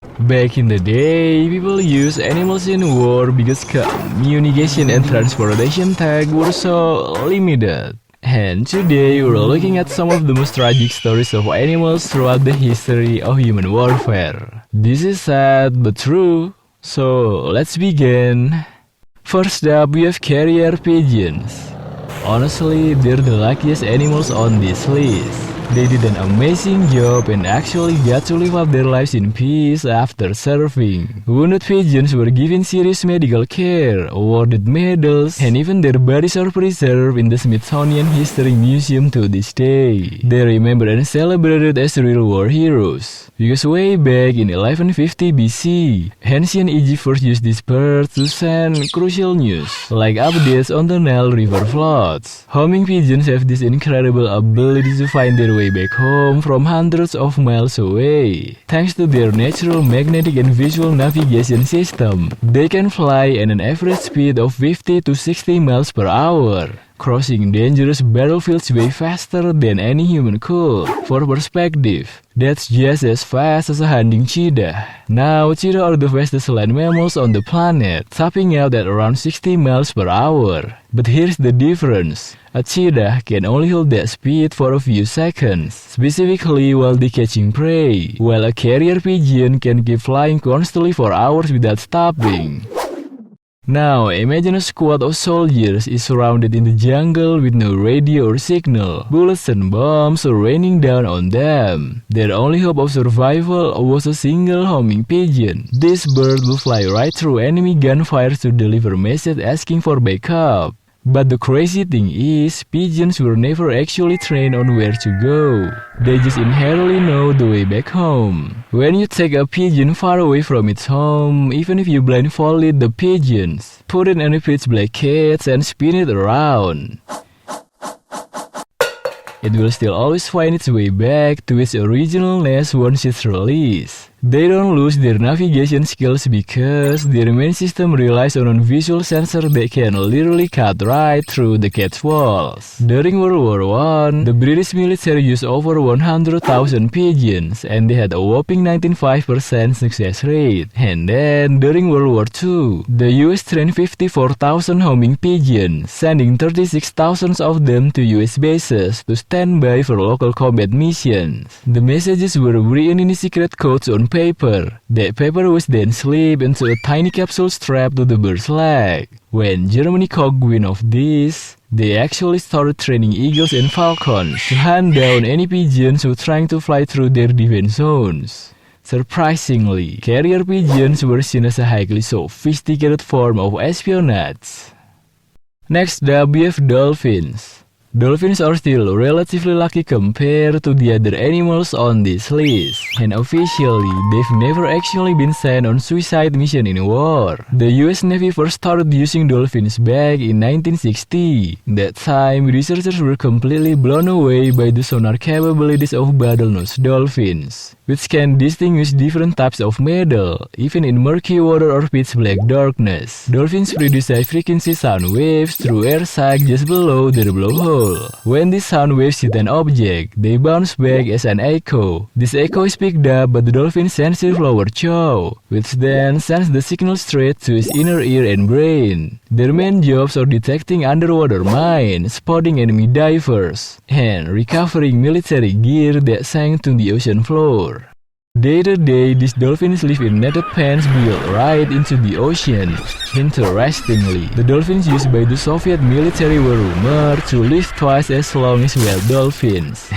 Back in the day, people used animals in war because communication and transportation tech were so limited. And today we're looking at some of the most tragic stories of animals throughout the history of human warfare. This is sad but true, so let's begin. First up, we have carrier pigeons. Honestly, they're the luckiest animals on this list. They did an amazing job and actually got to live out their lives in peace after serving. Wounded pigeons were given serious medical care, awarded medals, and even their bodies are preserved in the Smithsonian History Museum to this day. They're remembered and celebrated as real war heroes. Because way back in 1150 BC, ancient Egypt first used these birds to send crucial news, like updates on the Nile River floods. Homing pigeons have this incredible ability to find their way back home from hundreds of miles away. Thanks to their natural magnetic and visual navigation system, they can fly at an average speed of 50 to 60 miles per hour, crossing dangerous battlefields way faster than any human could. For perspective, that's just as fast as a hunting cheetah. Now, cheetah are the fastest land mammals on the planet, topping out at around 60 miles per hour. But here's the difference. A cheetah can only hold that speed for a few seconds, specifically while they catching prey, while a carrier pigeon can keep flying constantly for hours without stopping. Now, imagine a squad of soldiers is surrounded in the jungle with no radio or signal. Bullets and bombs are raining down on them. Their only hope of survival was a single homing pigeon. This bird will fly right through enemy gunfire to deliver a message asking for backup. But the crazy thing is, pigeons were never actually trained on where to go. They just inherently know the way back home. When you take a pigeon far away from its home, even if you blindfolded the pigeons, put it in a pitch black cage and spin it around, it will still always find its way back to its original nest once it's released. They don't lose their navigation skills because their main system relies on a visual sensor that can literally cut right through the cage walls. During World War I, the British military used over 100,000 pigeons and they had a whopping 95% success rate. And then, during World War II, the US trained 54,000 homing pigeons, sending 36,000 of them to US bases to stand by for local combat missions. The messages were written in secret codes on paper. That paper was then slipped into a tiny capsule strapped to the bird's leg. When Germany caught wind of this, they actually started training eagles and falcons to hunt down any pigeons who trying to fly through their defense zones. Surprisingly, carrier pigeons were seen as a highly sophisticated form of espionage. Next up, we have dolphins. Dolphins are still relatively lucky compared to the other animals on this list, and officially, they've never actually been sent on suicide mission in war. The US Navy first started using dolphins back in 1960. That time, researchers were completely blown away by the sonar capabilities of bottlenose dolphins, which can distinguish different types of metal, even in murky water or pitch black darkness. Dolphins produce high-frequency sound waves through air sac just below their blowhole. When these sound waves hit an object, they bounce back as an echo. This echo is picked up by the dolphin's sensitive lower jaw, which then sends the signal straight to its inner ear and brain. Their main jobs are detecting underwater mines, spotting enemy divers, and recovering military gear that sank to the ocean floor. Day to day, these dolphins live in netted pens built right into the ocean. Interestingly, the dolphins used by the Soviet military were rumored to live twice as long as wild dolphins.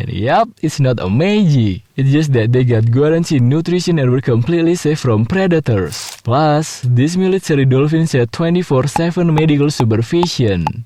Yup, it's not a magic. It's just that they got guaranteed nutrition and were completely safe from predators. Plus, these military dolphins had 24/7 medical supervision.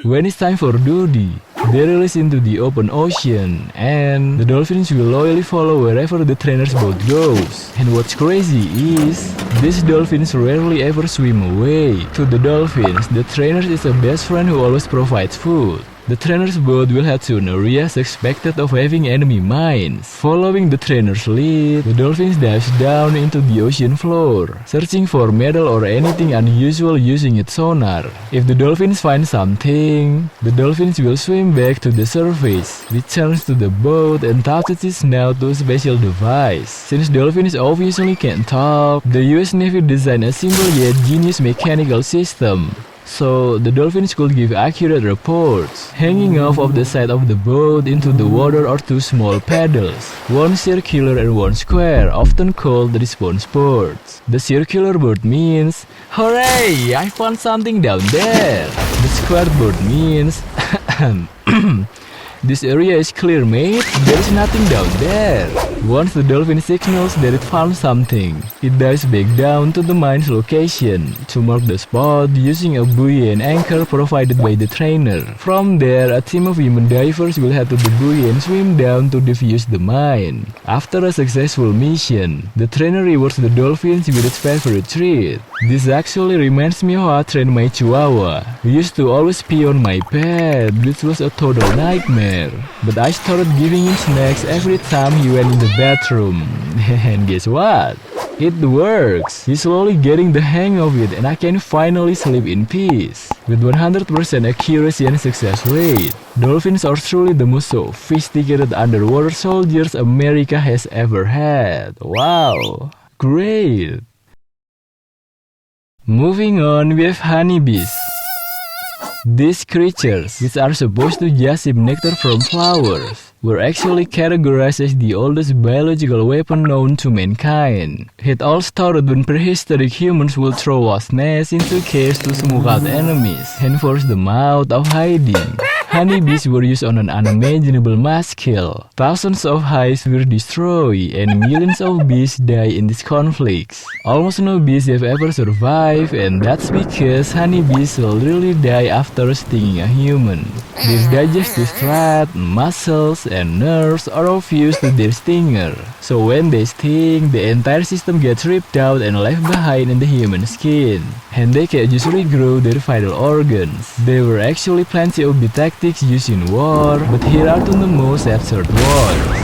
When it's time for duty, they release into the open ocean, and the dolphins will loyally follow wherever the trainer's boat goes. And what's crazy is, these dolphins rarely ever swim away. To the dolphins, the trainer is a best friend who always provides food, The trainer's boat will head to an area suspected of having enemy mines. Following the trainer's lead, the dolphins dives down into the ocean floor, searching for metal or anything unusual using its sonar. If the dolphins find something, the dolphins will swim back to the surface, returns to the boat and attaches its snout to a special device. Since dolphins obviously can't talk, the US Navy designed a simple yet genius mechanical system, so the dolphins could give accurate reports. Hanging off of the side of the boat into the water are two small paddles, one circular and one square, often called the response boards. The circular board means, "Hooray! I found something down there!" The square board means, "This area is clear, mate. There is nothing down there." Once the dolphin signals that it found something, it dives back down to the mine's location to mark the spot using a buoy and anchor provided by the trainer. From there, a team of human divers will head to the buoy and swim down to defuse the mine. After a successful mission, the trainer rewards the dolphins with its favorite treat. This actually reminds me of how I trained my chihuahua, who used to always pee on my bed, which was a total nightmare. But I started giving him snacks every time he went in the bathroom. And guess what? It works! He's slowly getting the hang of it and I can finally sleep in peace. With 100% accuracy and success rate, dolphins are truly the most sophisticated underwater soldiers America has ever had. Wow! Great! Moving on, we have honeybees. These creatures, which are supposed to just sip nectar from flowers, were actually categorized as the oldest biological weapon known to mankind. It all started when prehistoric humans would throw wasp nests into caves to smoke out enemies and force them out of hiding. Honeybees were used on an unimaginable mass scale. Thousands of hives were destroyed and millions of bees die in these conflicts. Almost no bees have ever survived, and that's because honeybees will really die after stinging a human. Their digestive tract, muscles, and nerves are all fused to their stinger. So when they sting, the entire system gets ripped out and left behind in the human skin. And they can just regrow their vital organs. There were actually plenty of bee tactics used in war, but here are two of the most absurd ones.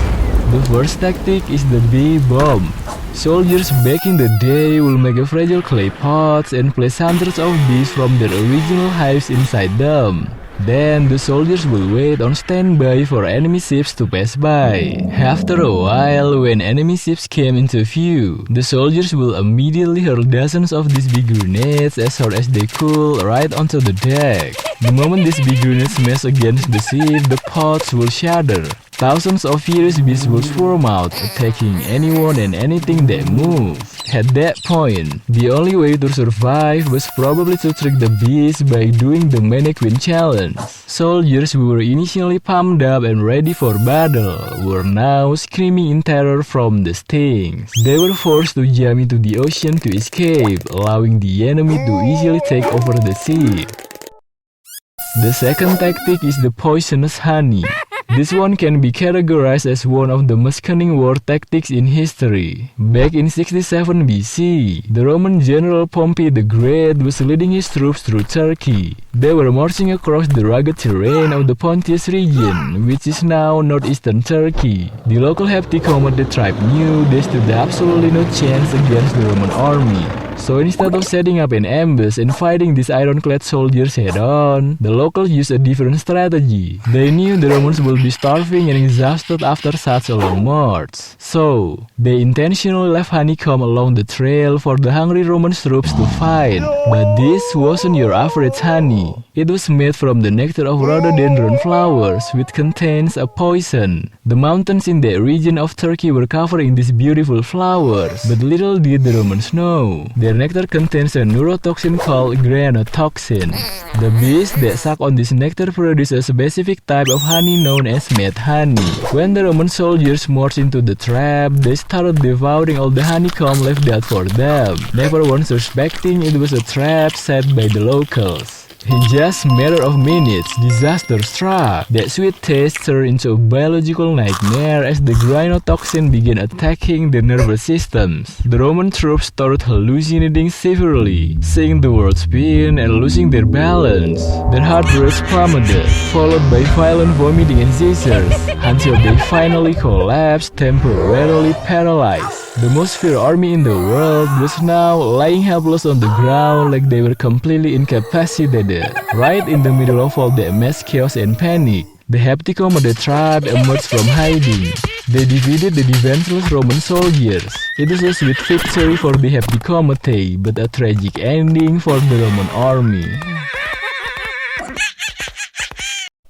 The first tactic is the bee bomb. Soldiers back in the day will make a fragile clay pots and place hundreds of bees from their original hives inside them. Then the soldiers will wait on standby for enemy ships to pass by. After a while, when enemy ships came into view, the soldiers will immediately hurl dozens of these big grenades as hard as they could right onto the deck. The moment these big grenades smash against the ship, the pots will shatter. Thousands of furious bees will swarm out, attacking anyone and anything that moves. At that point, the only way to survive was probably to trick the bees by doing the mannequin challenge. Soldiers who were initially pumped up and ready for battle were now screaming in terror from the stings. They were forced to jump into the ocean to escape, allowing the enemy to easily take over the ship. The second tactic is the poisonous honey. This one can be categorized as one of the most cunning war tactics in history. Back in 67 BC, the Roman general Pompey the Great was leading his troops through Turkey. They were marching across the rugged terrain of the Pontus region, which is now northeastern Turkey. The local Heptic Hominid tribe knew they stood absolutely no chance against the Roman army. So instead of setting up an ambush and fighting these ironclad soldiers head-on, the locals used a different strategy. They knew the Romans would be starving and exhausted after such a long march. So, they intentionally left honeycomb along the trail for the hungry Roman troops to find. But this wasn't your average honey. It was made from the nectar of rhododendron flowers, which contains a poison. The mountains in that region of Turkey were covering these beautiful flowers, but little did the Romans know. Their nectar contains a neurotoxin called granotoxin. The bees that suck on this nectar produce a specific type of honey known as mad honey. When the Roman soldiers marched into the trap, they started devouring all the honeycomb left out for them, never once suspecting it was a trap set by the locals. In just a matter of minutes, disaster struck. That sweet taste turned into a biological nightmare as the gynotoxin began attacking the nervous systems. The Roman troops started hallucinating severely, seeing the world spin and losing their balance. Their heart rates plummeted, followed by violent vomiting and seizures, until they finally collapsed, temporarily paralyzed. The most feared army in the world was now lying helpless on the ground like they were completely incapacitated. Right in the middle of all that mass chaos and panic, the Hepticomede tribe emerged from hiding. They defeated the defenseless Roman soldiers. It was a sweet victory for the Hepticomede, but a tragic ending for the Roman army.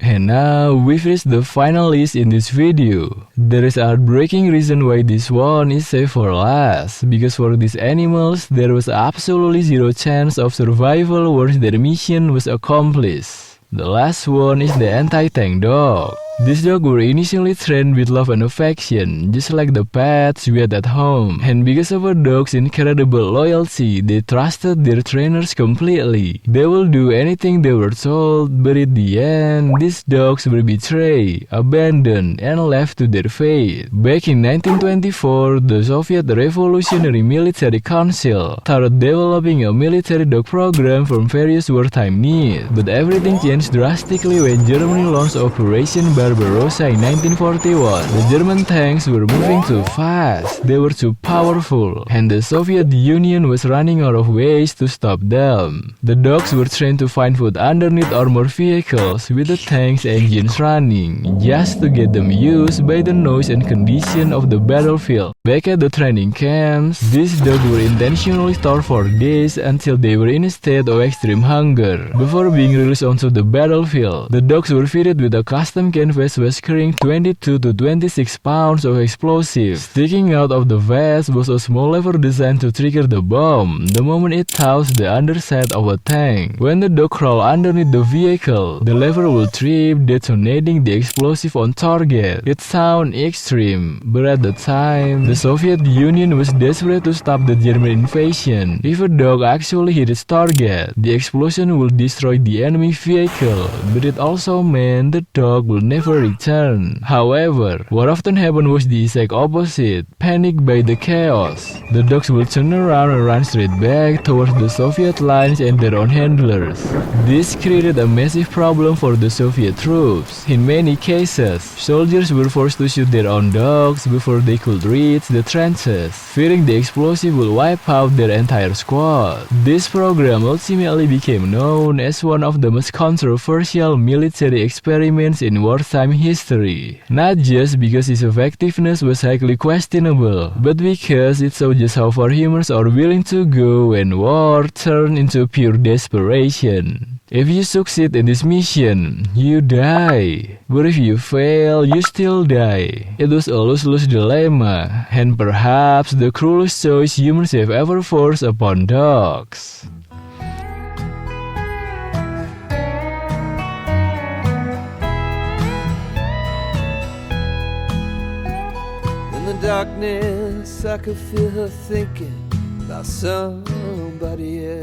And now, we've reached the final list in this video. There is a heartbreaking reason why this one is saved for last, because for these animals, there was absolutely zero chance of survival once their mission was accomplished. The last one is the anti-tank dog. These dogs were initially trained with love and affection, just like the pets we had at home. And because of a dog's incredible loyalty, they trusted their trainers completely. They will do anything they were told, but at the end, these dogs were betrayed, abandoned, and left to their fate. Back in 1924, the Soviet Revolutionary Military Council started developing a military dog program from various wartime needs. But everything changed drastically when Germany launched Operation Barbarossa in 1941. The German tanks were moving too fast, they were too powerful, and the Soviet Union was running out of ways to stop them. The dogs were trained to find food underneath armored vehicles with the tank's engines running, just to get them used by the noise and condition of the battlefield. Back at the training camps, these dogs were intentionally starved for days until they were in a state of extreme hunger. Before being released onto the battlefield, the dogs were fitted with a custom canvas vest carrying 22 to 26 pounds of explosives. Sticking out of the vest was a small lever designed to trigger the bomb the moment it touched the underside of a tank. When the dog crawled underneath the vehicle, the lever will trip, detonating the explosive on target. It sounds extreme, but at the time, the Soviet Union was desperate to stop the German invasion. If a dog actually hit its target, the explosion will destroy the enemy vehicle, but it also meant the dog will never return. However, what often happened was the exact opposite. Panicked by the chaos, the dogs would turn around and run straight back towards the Soviet lines and their own handlers. This created a massive problem for the Soviet troops. In many cases, soldiers were forced to shoot their own dogs before they could reach the trenches, fearing the explosive would wipe out their entire squad. This program ultimately became known as one of the most controversial military experiments in wartime history. Not just because its effectiveness was highly questionable, but because it showed just how far humans are willing to go when war turned into pure desperation. If you succeed in this mission, you die. But if you fail, you still die. It was a lose-lose dilemma, and perhaps the cruelest choice humans have ever forced upon dogs. In the darkness, I could feel her thinking about somebody else.